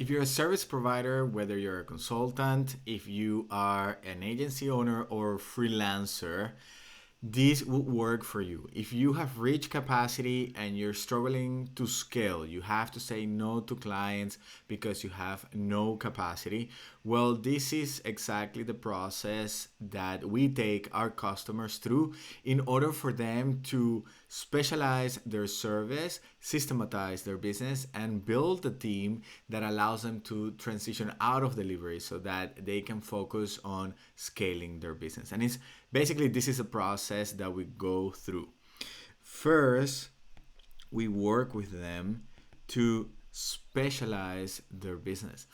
If you're a service provider, whether you're a consultant, if you are an agency owner or freelancer, this would work for you. If you have reached capacity and you're struggling to scale, you have to say no to clients because you have no capacity. Well, this is exactly the process that we take our customers through in order for them to specialize their service, systematize their business, and build a team that allows them to transition out of delivery so that they can focus on scaling their business. And it's basically this is a process that we go through. First, we work with them to specialize their business.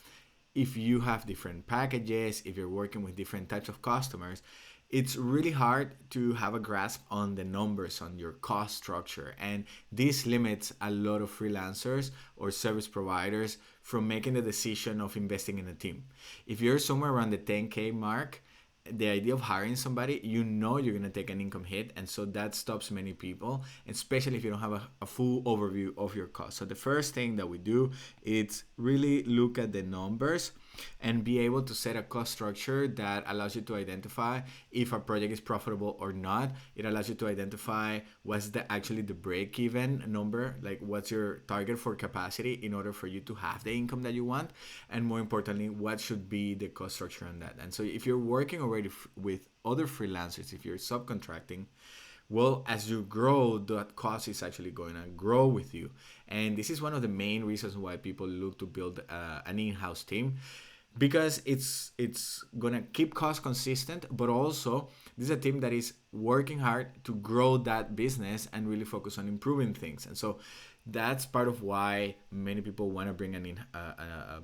If you have different packages, if you're working with different types of customers, it's really hard to have a grasp on the numbers on your cost structure. And this limits a lot of freelancers or service providers from making the decision of investing in a team. If you're somewhere around the 10K mark, the idea of hiring somebody, you know you're going to take an income hit. And so that stops many people, especially if you don't have a full overview of your costs. So the first thing that we do is really look at the numbers and be able to set a cost structure that allows you to identify if a project is profitable or not. It allows you to identify what's actually the break even number, like what's your target for capacity in order for you to have the income that you want, and more importantly, what should be the cost structure on that. And so if you're working already with other freelancers, if you're subcontracting, well, as you grow, that cost is actually going to grow with you. And this is one of the main reasons why people look to build an in-house team, because it's gonna keep costs consistent, but also this is a team that is working hard to grow that business and really focus on improving things. And so that's part of why many people want to bring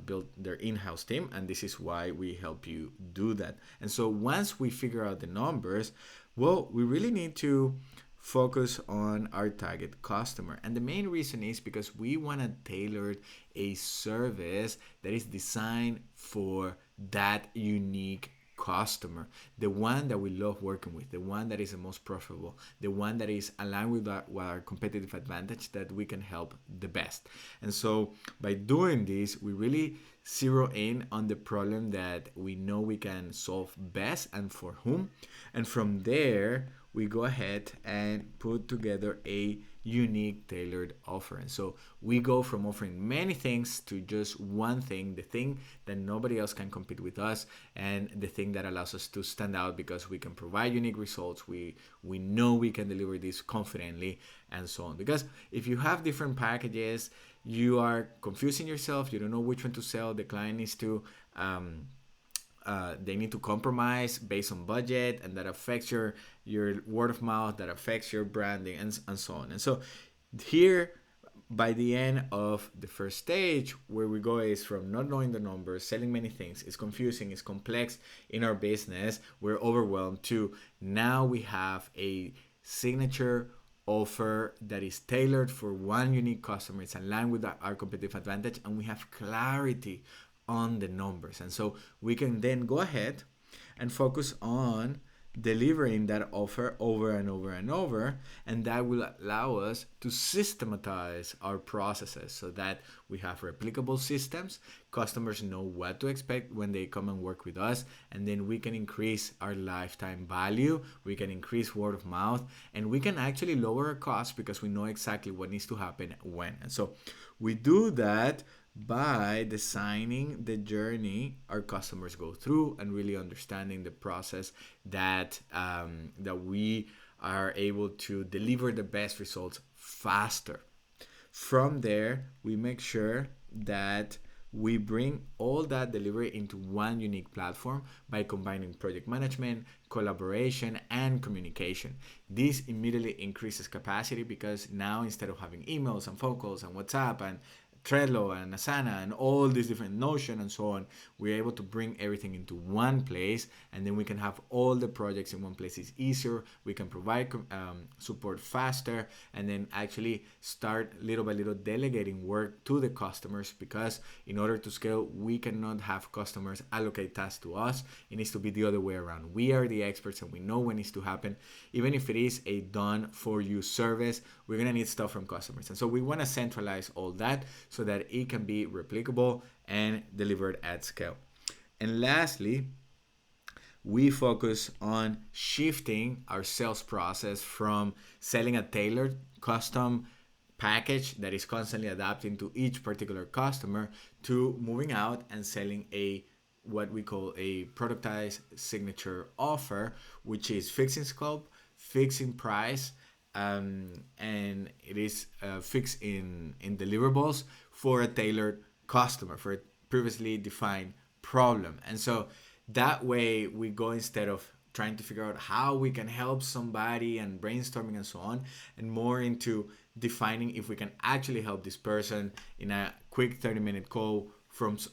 build their in-house team, and this is why we help you do that. And so once we figure out the numbers, well, we really need to focus on our target customer. And the main reason is because we want to tailor a service that is designed for that unique customer, the one that we love working with, the one that is the most profitable, the one that is aligned with our competitive advantage that we can help the best. And so by doing this, we really zero in on the problem that we know we can solve best and for whom. And from there, we go ahead and put together a unique tailored offer. And so we go from offering many things to just one thing, the thing that nobody else can compete with us, and the thing that allows us to stand out because we can provide unique results. We know we can deliver this confidently, and so on. Because if you have different packages, you are confusing yourself, you don't know which one to sell. The client needs to they need to compromise based on budget, and that affects your word of mouth, that affects your branding, and so on. And so here, by the end of the first stage, where we go is from not knowing the numbers, selling many things, it's confusing, it's complex in our business, we're overwhelmed, to now we have a signature offer that is tailored for one unique customer. It's aligned with our competitive advantage, and we have clarity on the numbers. And so we can then go ahead and focus on delivering that offer over and over and over, and that will allow us to systematize our processes so that we have replicable systems. Customers know what to expect when they come and work with us, and then we can increase our lifetime value, we can increase word of mouth, and we can actually lower our costs because we know exactly what needs to happen when. And so we do that by designing the journey our customers go through and really understanding the process that we are able to deliver the best results faster. From there, we make sure that we bring all that delivery into one unique platform by combining project management, collaboration, and communication. This immediately increases capacity because now, instead of having emails and phone calls and WhatsApp and Trello and Asana and all these different Notion and so on, we're able to bring everything into one place, and then we can have all the projects in one place. It's easier, we can provide support faster, and then actually start little by little delegating work to the customers, because in order to scale, we cannot have customers allocate tasks to us. It needs to be the other way around. We are the experts and we know what needs to happen. Even if it is a done for you service, we're gonna need stuff from customers. And so we wanna centralize all that so that it can be replicable and delivered at scale. And lastly, we focus on shifting our sales process from selling a tailored custom package that is constantly adapting to each particular customer to moving out and selling a what we call a productized signature offer, which is fixing scope, fixing price, and it is fixed in deliverables for a tailored customer for a previously defined problem. And so that way we go, instead of trying to figure out how we can help somebody and brainstorming and so on, and more into defining if we can actually help this person in a quick 30-minute call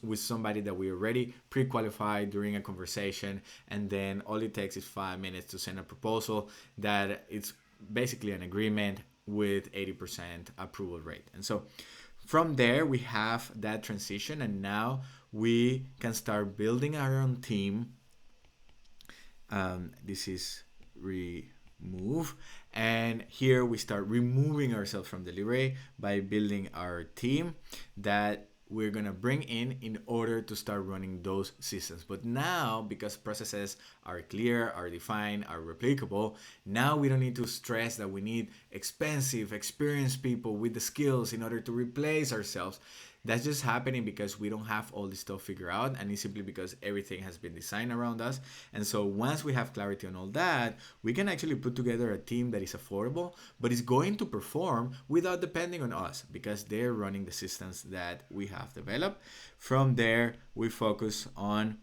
with somebody that we already pre-qualified during a conversation, and then all it takes is 5 minutes to send a proposal that it's basically an agreement with 80% approval rate. And so from there we have that transition, and now we can start building our own team. This is remove, and here we start removing ourselves from delivery by building our team that we're gonna bring in order to start running those systems. But now, because processes are clear, are defined, are replicable, now we don't need to stress that we need expensive, experienced people with the skills in order to replace ourselves. That's just happening because we don't have all this stuff figured out, and it's simply because everything has been designed around us. And so once we have clarity on all that, we can actually put together a team that is affordable, but is going to perform without depending on us, because they're running the systems that we have developed. From there, we focus on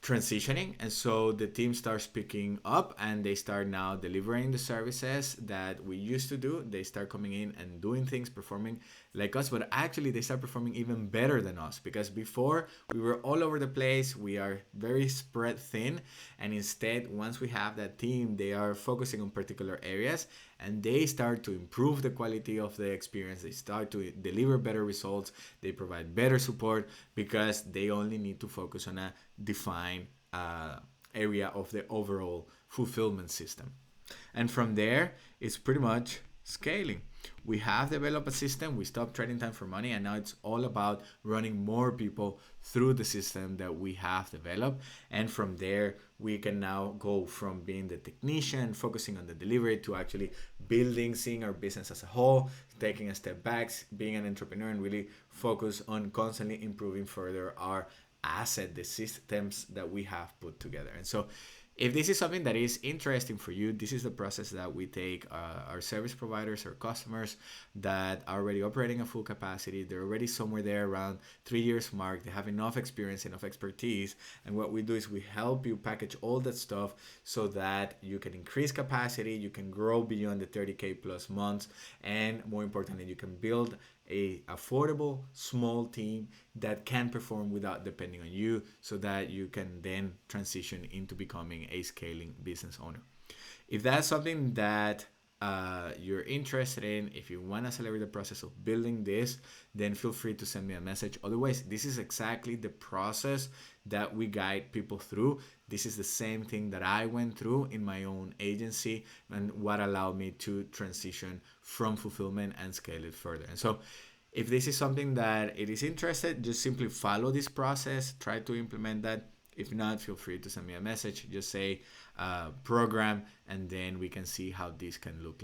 transitioning, and so the team starts picking up and they start now delivering the services that we used to do. They start coming in and doing things, performing like us, but actually they start performing even better than us, because before we were all over the place, we are very spread thin, and instead once we have that team, they are focusing on particular areas and they start to improve the quality of the experience. They start to deliver better results, they provide better support, because they only need to focus on a defined area of the overall fulfillment system. And from there, it's pretty much scaling. We have developed a system, we stopped trading time for money, and now it's all about running more people through the system that we have developed. And from there, we can now go from being the technician, focusing on the delivery, to actually building, seeing our business as a whole, taking a step back, being an entrepreneur, and really focus on constantly improving further our asset, the systems that we have put together. And so if this is something that is interesting for you, this is the process that we take our service providers or customers that are already operating at full capacity. They're already somewhere there around 3 years mark. They have enough experience, enough expertise. And what we do is we help you package all that stuff so that you can increase capacity, you can grow beyond the 30K plus months, and more importantly, you can build a affordable small team that can perform without depending on you, so that you can then transition into becoming a scaling business owner. If that's something that you're interested in, if you want to accelerate the process of building this, then feel free to send me a message. Otherwise, this is exactly the process that we guide people through. This is the same thing that I went through in my own agency, and what allowed me to transition from fulfillment and scale it further. And so if this is something that it is interested, just simply follow this process, try to implement that. If not, feel free to send me a message. Just say program, and then we can see how this can look like.